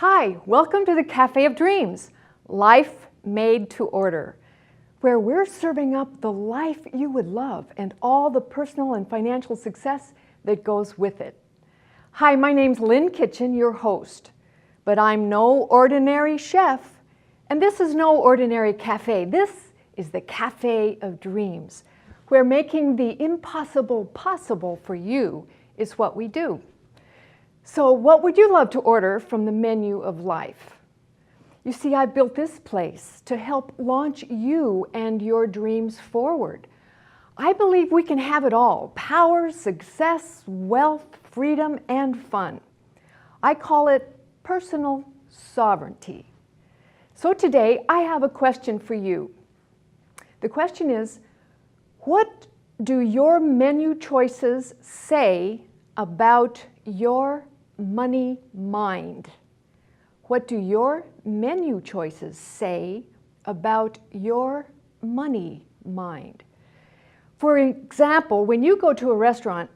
Hi, welcome to the Cafe of Dreams, Life Made to Order, where we're serving up the life you would love and all the personal and financial success that goes with it. Hi, my name's Lynn Kitchen, your host, but I'm no ordinary chef, and this is no ordinary cafe. This is the Cafe of Dreams, where making the impossible possible for you is what we do. So what would you love to order from the menu of life? You see, I built this place to help launch you and your dreams forward. I believe we can have it all: power, success, wealth, freedom, and fun. I call it personal sovereignty. So today, I have a question for you. The question is, what do your menu choices say about your money mind? What do your menu choices say about your money mind? For example, when you go to a restaurant,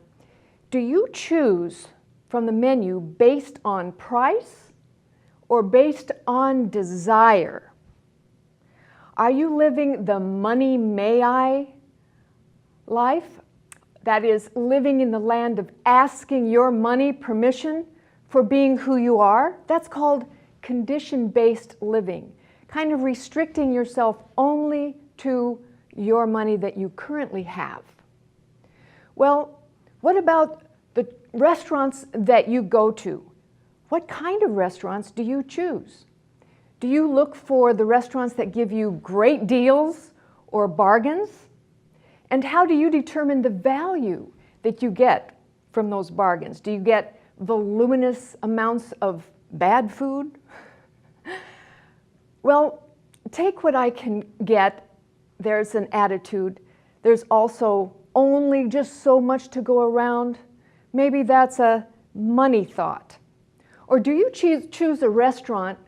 do you choose from the menu based on price or based on desire? Are you living the money may I life? That is, living in the land of asking your money permission for being who you are? That's called condition-based living, kind of restricting yourself only to your money that you currently have. Well, what about the restaurants that you go to? What kind of restaurants do you choose? Do you look for the restaurants that give you great deals or bargains? And how do you determine the value that you get from those bargains? Do you get voluminous amounts of bad food? Well, take what I can get. There's an attitude. There's also only just so much to go around. Maybe that's a money thought. Or do you choose a restaurant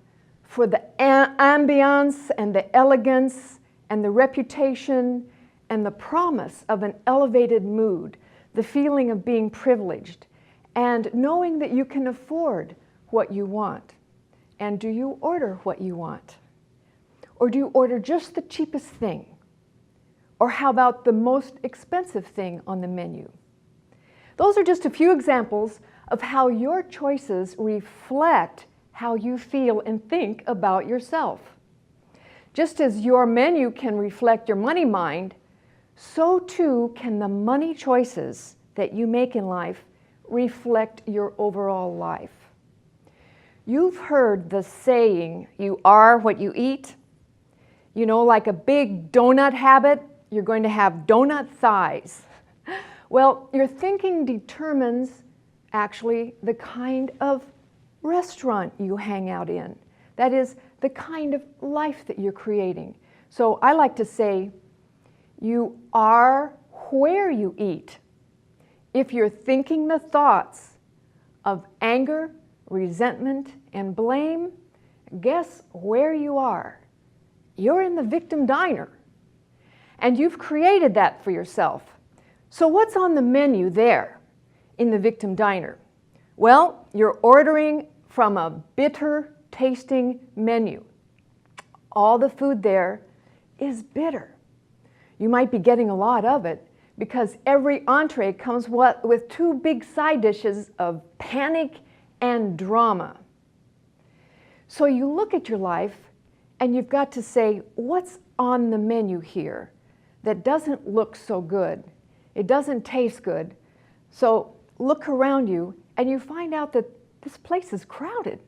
for the ambiance and the elegance and the reputation and the promise of an elevated mood, the feeling of being privileged, and knowing that you can afford what you want? And do you order what you want? Or do you order just the cheapest thing? Or how about the most expensive thing on the menu? Those are just a few examples of how your choices reflect how you feel and think about yourself. Just as your menu can reflect your money mind, so too can the money choices that you make in life reflect your overall life. You've heard the saying, you are what you eat. You know, like a big donut habit, you're going to have donut thighs. Well, your thinking determines actually the kind of restaurant you hang out in. That is, the kind of life that you're creating. So I like to say, you are where you eat. If you're thinking the thoughts of anger, resentment, and blame, guess where you are? You're in the victim diner. And you've created that for yourself. So what's on the menu there in the victim diner? Well, you're ordering from a bitter tasting menu. All the food there is bitter. You might be getting a lot of it because every entree comes with two big side dishes of panic and drama. So you look at your life and you've got to say, what's on the menu here that doesn't look so good? It doesn't taste good. So look around you and you find out that this place is crowded.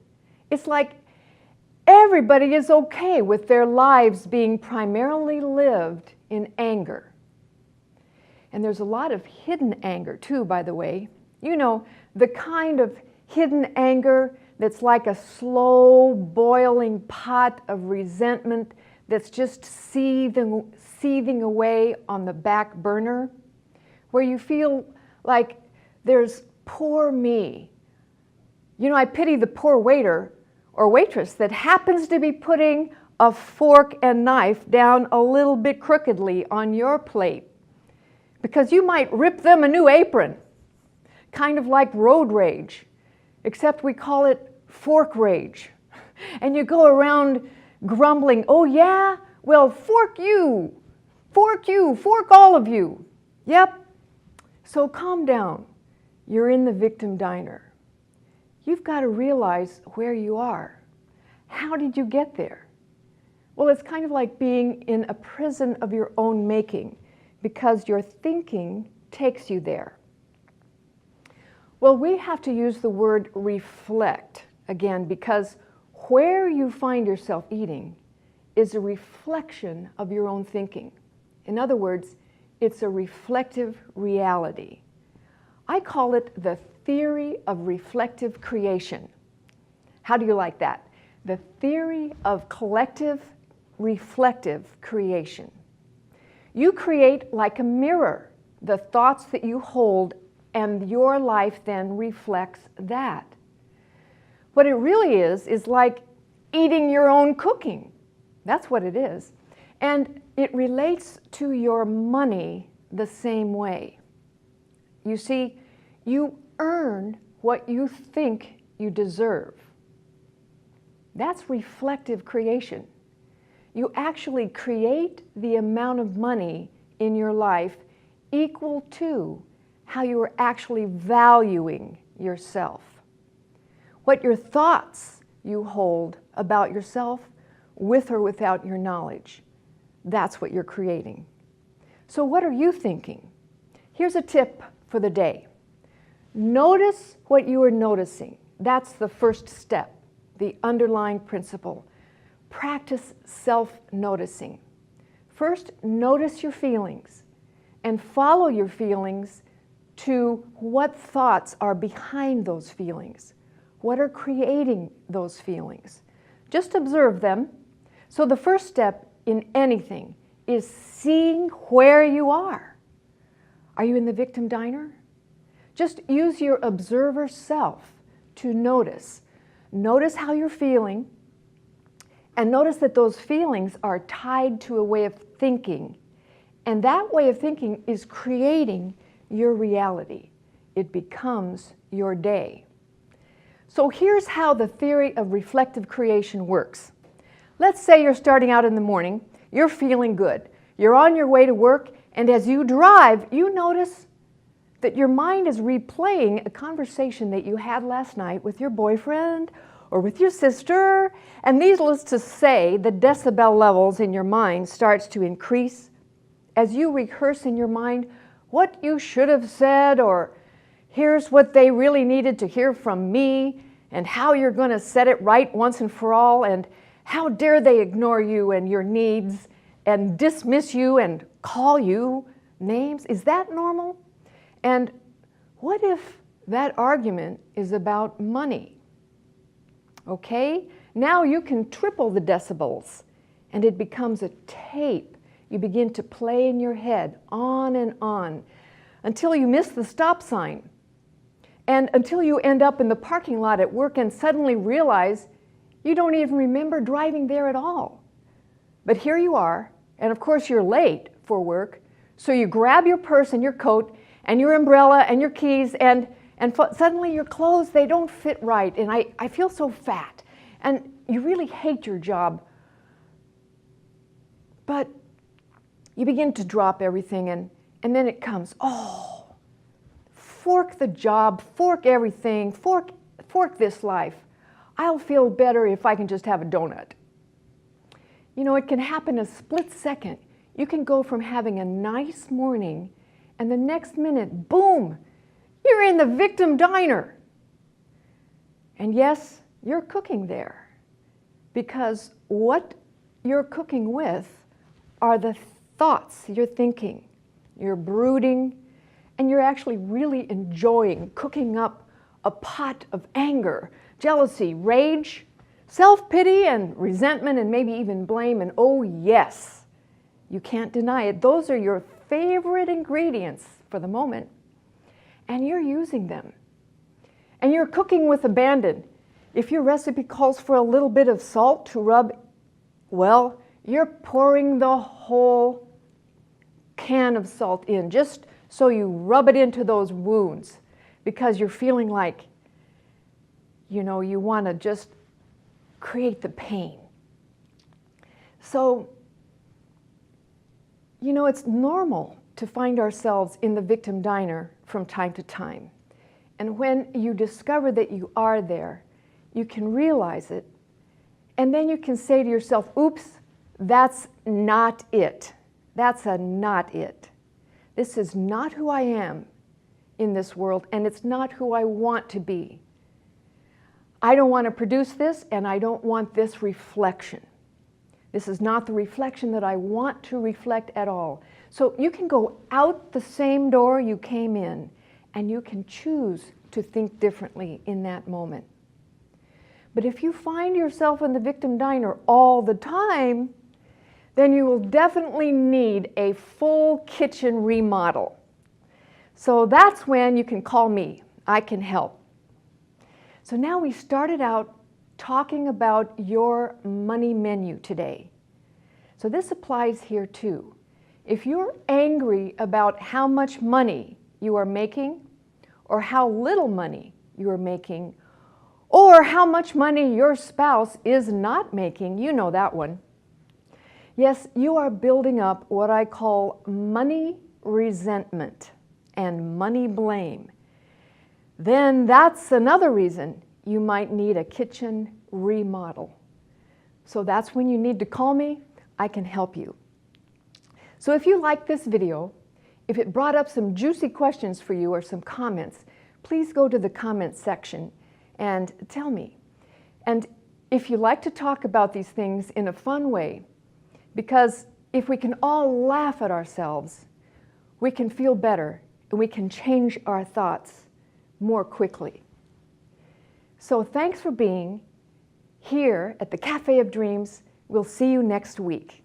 It's like everybody is okay with their lives being primarily lived in anger. And there's a lot of hidden anger too, by the way. You know, the kind of hidden anger that's like a slow boiling pot of resentment that's just seething away on the back burner, where you feel like there's poor me. You know, I pity the poor waiter or waitress that happens to be putting a fork and knife down a little bit crookedly on your plate, because you might rip them a new apron, kind of like road rage, except we call it fork rage. And you go around grumbling, oh yeah, well, fork you, fork all of you. Yep. So calm down. You're in the victim diner. You've got to realize where you are. How did you get there? Well, it's kind of like being in a prison of your own making, because your thinking takes you there. Well, we have to use the word reflect again, because where you find yourself eating is a reflection of your own thinking. In other words, it's a reflective reality. I call it the theory of reflective creation. How do you like that? The theory of collective reflective creation. You create like a mirror the thoughts that you hold, and your life then reflects that. What it really is like eating your own cooking. That's what it is. And it relates to your money the same way. You see, you earn what you think you deserve. That's reflective creation. You actually create the amount of money in your life equal to how you are actually valuing yourself. What your thoughts you hold about yourself, with or without your knowledge, that's what you're creating. So what are you thinking? Here's a tip for the day. Notice what you are noticing. That's the first step, the underlying principle. Practice self-noticing. First, notice your feelings and follow your feelings to what thoughts are behind those feelings. What are creating those feelings? Just observe them. So the first step in anything is seeing where you are. Are you in the victim diner? Just use your observer self to notice. Notice how you're feeling, and notice that those feelings are tied to a way of thinking. And that way of thinking is creating your reality. It becomes your day. So here's how the theory of reflective creation works. Let's say you're starting out in the morning, you're feeling good. You're on your way to work, and as you drive, you notice that your mind is replaying a conversation that you had last night with your boyfriend or with your sister, and needless to say, the decibel levels in your mind starts to increase as you rehearse in your mind what you should have said, or here's what they really needed to hear from me, and how you're going to set it right once and for all, and how dare they ignore you and your needs and dismiss you and call you names. Is that normal? And what if that argument is about money? Okay, now you can triple the decibels and it becomes a tape. You begin to play in your head on and on until you miss the stop sign, and until you end up in the parking lot at work and suddenly realize you don't even remember driving there at all. But here you are, and of course you're late for work, so you grab your purse and your coat and your umbrella and your keys, and suddenly your clothes, they don't fit right, and I feel so fat, and you really hate your job. But you begin to drop everything, and then it comes, oh, fork the job, fork everything, fork this life. I'll feel better if I can just have a donut. You know, it can happen in a split second. You can go from having a nice morning, and the next minute, boom, you're in the victim diner. And yes, you're cooking there, because what you're cooking with are the thoughts you're thinking. You're brooding, and you're actually really enjoying cooking up a pot of anger, jealousy, rage, self-pity, and resentment, and maybe even blame. And oh yes, you can't deny it. Those are your favorite ingredients for the moment, and you're using them. And you're cooking with abandon. If your recipe calls for a little bit of salt to rub, well, you're pouring the whole can of salt in, just so you rub it into those wounds, because you're feeling like, you know, you want to just create the pain. So, you know, it's normal to find ourselves in the victim diner from time to time. And when you discover that you are there, you can realize it, and then you can say to yourself, oops, that's not it. That's not it. This is not who I am in this world, and it's not who I want to be. I don't want to produce this, and I don't want this reflection. This is not the reflection that I want to reflect at all. So you can go out the same door you came in, and you can choose to think differently in that moment. But if you find yourself in the victim diner all the time, then you will definitely need a full kitchen remodel. So that's when you can call me. I can help. So now we started out talking about your money menu today. So this applies here too. If you're angry about how much money you are making, or how little money you are making, or how much money your spouse is not making, you know that one. Yes, you are building up what I call money resentment and money blame. Then that's another reason you might need a kitchen remodel. So that's when you need to call me. I can help you. So if you like this video, if it brought up some juicy questions for you or some comments, please go to the comments section and tell me. And if you like to talk about these things in a fun way, because if we can all laugh at ourselves, we can feel better and we can change our thoughts more quickly. So thanks for being here at the Cafe of Dreams. We'll see you next week.